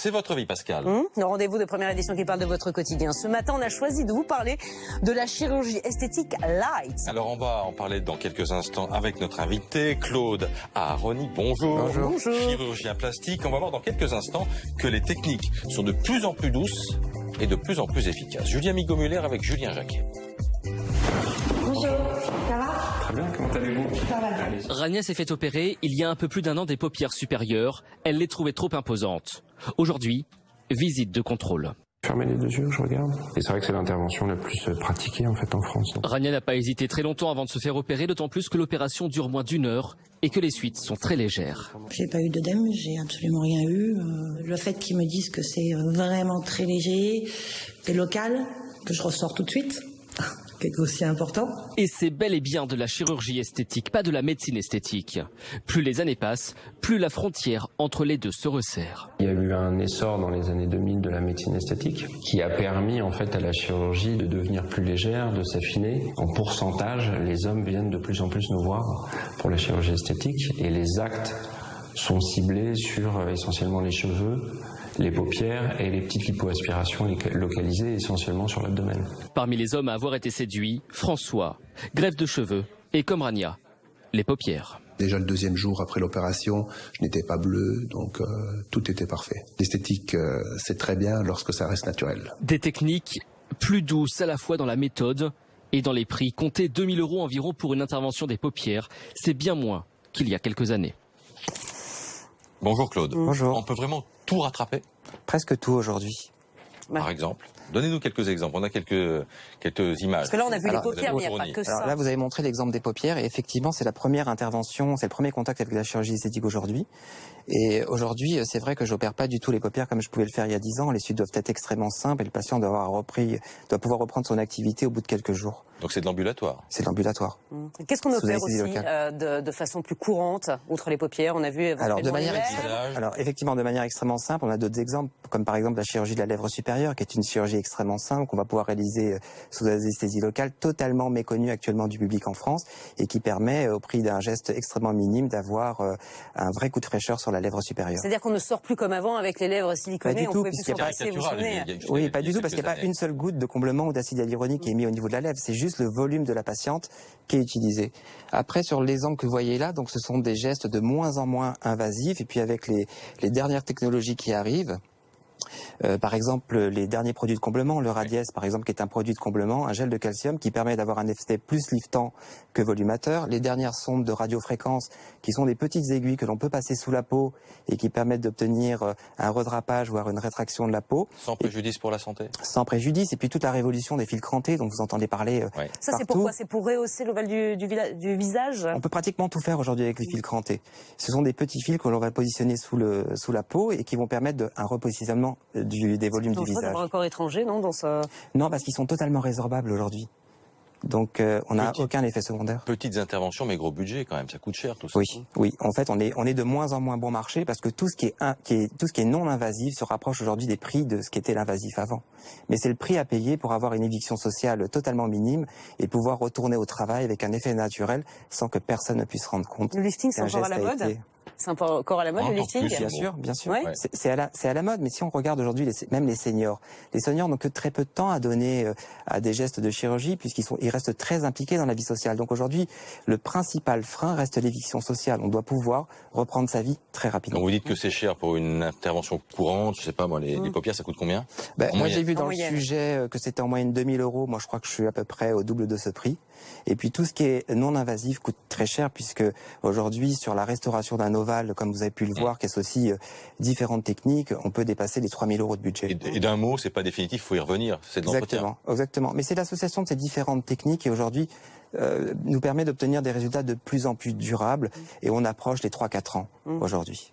C'est votre vie, Pascal. Le rendez-vous de première édition qui parle de votre quotidien. Ce matin, on a choisi de vous parler de la chirurgie esthétique light. Alors, on va en parler dans quelques instants avec notre invité, Claude Aharoni. Bonjour. Bonjour. Chirurgien plastique. On va voir dans quelques instants que les techniques sont de plus en plus douces et de plus en plus efficaces. Julien Migaud-Muller avec Julien Jacquet. Bonjour, ça va? Très bien, comment allez-vous? Ça va. Rania s'est fait opérer il y a un peu plus d'un an des paupières supérieures. Elle les trouvait trop imposantes. Aujourd'hui, visite de contrôle. Fermez les deux yeux, je regarde. Et c'est vrai que c'est l'intervention la plus pratiquée en fait en France. Rania n'a pas hésité très longtemps avant de se faire opérer, d'autant plus que l'opération dure moins d'1 heure et que les suites sont très légères. J'ai pas eu d'œdème, j'ai absolument rien eu. Le fait qu'ils me disent que c'est vraiment très léger, et local, que je ressors tout de suite, qui est aussi important. Et c'est bel et bien de la chirurgie esthétique, pas de la médecine esthétique. Plus les années passent, plus la frontière entre les deux se resserre. Il y a eu un essor dans les années 2000 de la médecine esthétique qui a permis en fait à la chirurgie de devenir plus légère, de s'affiner. En pourcentage, les hommes viennent de plus en plus nous voir pour la chirurgie esthétique et les actes sont ciblés sur essentiellement les cheveux, les paupières et les petites lipoaspirations localisées essentiellement sur l'abdomen. Parmi les hommes à avoir été séduits, François, greffe de cheveux et comme Rania, les paupières. Déjà le deuxième jour après l'opération, je n'étais pas bleu, donc tout était parfait. L'esthétique, c'est très bien lorsque ça reste naturel. Des techniques plus douces à la fois dans la méthode et dans les prix. Comptez 2 000 € environ pour une intervention des paupières. C'est bien moins qu'il y a quelques années. Bonjour Claude. Bonjour. On peut vraiment tout rattraper? Presque tout aujourd'hui. Par exemple, donnez-nous quelques exemples. On a quelques images. Parce que là, on a vu les paupières, mais il n'y a pas Aharoni. que ça. Alors là, vous avez montré l'exemple des paupières et effectivement, c'est la première intervention, c'est le premier contact avec la chirurgie esthétique aujourd'hui. Et aujourd'hui, c'est vrai que j'opère pas du tout les paupières comme je pouvais le faire il y a 10 ans. Les suites doivent être extrêmement simples et le patient doit pouvoir reprendre son activité au bout de quelques jours. Donc c'est de l'ambulatoire. C'est de l'ambulatoire. Qu'est-ce qu'on Sous opère anesthésie aussi locale. de façon plus courante, outre les paupières? On a vu Alors, éventuellement effectivement, de manière extrêmement simple, on a d'autres exemples, comme par exemple la chirurgie de la lèvre supérieure, qui est une chirurgie extrêmement simple, qu'on va pouvoir réaliser sous anesthésie locale, totalement méconnue actuellement du public en France, et qui permet, au prix d'un geste extrêmement minime, d'avoir un vrai coup de fraîcheur sur la lèvre supérieure. C'est-à-dire qu'on ne sort plus comme avant avec les lèvres siliconées, Pas du on tout, pouvait plus s'en passer, vous vous souvenez? Oui, pas du tout, parce qu'il n'y a pas une seule goutte de comblement ou d'acide hyaluronique qui est mis au niveau de la lèvre. C'est juste le volume de la patiente qui est utilisé. Après, sur l'exemple que vous voyez là, donc ce sont des gestes de moins en moins invasifs. Et puis avec les dernières technologies qui arrivent, par exemple, les derniers produits de comblement, le Radiesse, par exemple, qui est un produit de comblement, un gel de calcium qui permet d'avoir un effet plus liftant que volumateur. Les dernières sondes de radiofréquence, qui sont des petites aiguilles que l'on peut passer sous la peau et qui permettent d'obtenir un redrapage, voire une rétraction de la peau. Sans préjudice pour la santé? Sans préjudice. Et puis toute la révolution des fils crantés, dont vous entendez parler Ça, c'est partout. pourquoi? C'est pour rehausser l'ovale du visage? On peut pratiquement tout faire aujourd'hui avec les fils crantés. Ce sont des petits fils que l'on va positionner sous la peau et qui vont permettre un repositionnement des volumes du visage. D'avoir un corps étranger, non, dans ce... Non, parce qu'ils sont totalement résorbables aujourd'hui. Donc on n'a aucun effet secondaire. Petites interventions, mais gros budget quand même. Ça coûte cher tout ça. Oui, oui. En fait, on est de moins en moins bon marché parce que tout ce qui est non invasif se rapproche aujourd'hui des prix de ce qui était l'invasif avant. Mais c'est le prix à payer pour avoir une éviction sociale totalement minime et pouvoir retourner au travail avec un effet naturel sans que personne ne puisse se rendre compte. Le lifting, c'est encore à la mode? C'est encore à la mode, le lifting? Bien sûr, bien sûr. Ouais. C'est à la mode, mais si on regarde aujourd'hui même les seniors n'ont que très peu de temps à donner à des gestes de chirurgie puisqu'ils restent très impliqués dans la vie sociale. Donc aujourd'hui, le principal frein reste l'éviction sociale. On doit pouvoir reprendre sa vie très rapidement. Donc vous dites que c'est cher pour une intervention courante, je sais pas moi, les paupières ça coûte combien? Moi j'ai vu dans le sujet que c'était en moyenne 2 000 €. Moi je crois que je suis à peu près au double de ce prix. Et puis tout ce qui est non invasif coûte très cher puisque aujourd'hui sur la restauration d'un ovale, comme vous avez pu le voir, qui est aussi différentes techniques, on peut dépasser les 3 000 € de budget. Et d'un mot, c'est pas définitif, faut y revenir, c'est de l'entretien. Exactement. Mais c'est l'association de ces différentes techniques qui aujourd'hui nous permet d'obtenir des résultats de plus en plus durables et on approche les 3-4 ans aujourd'hui.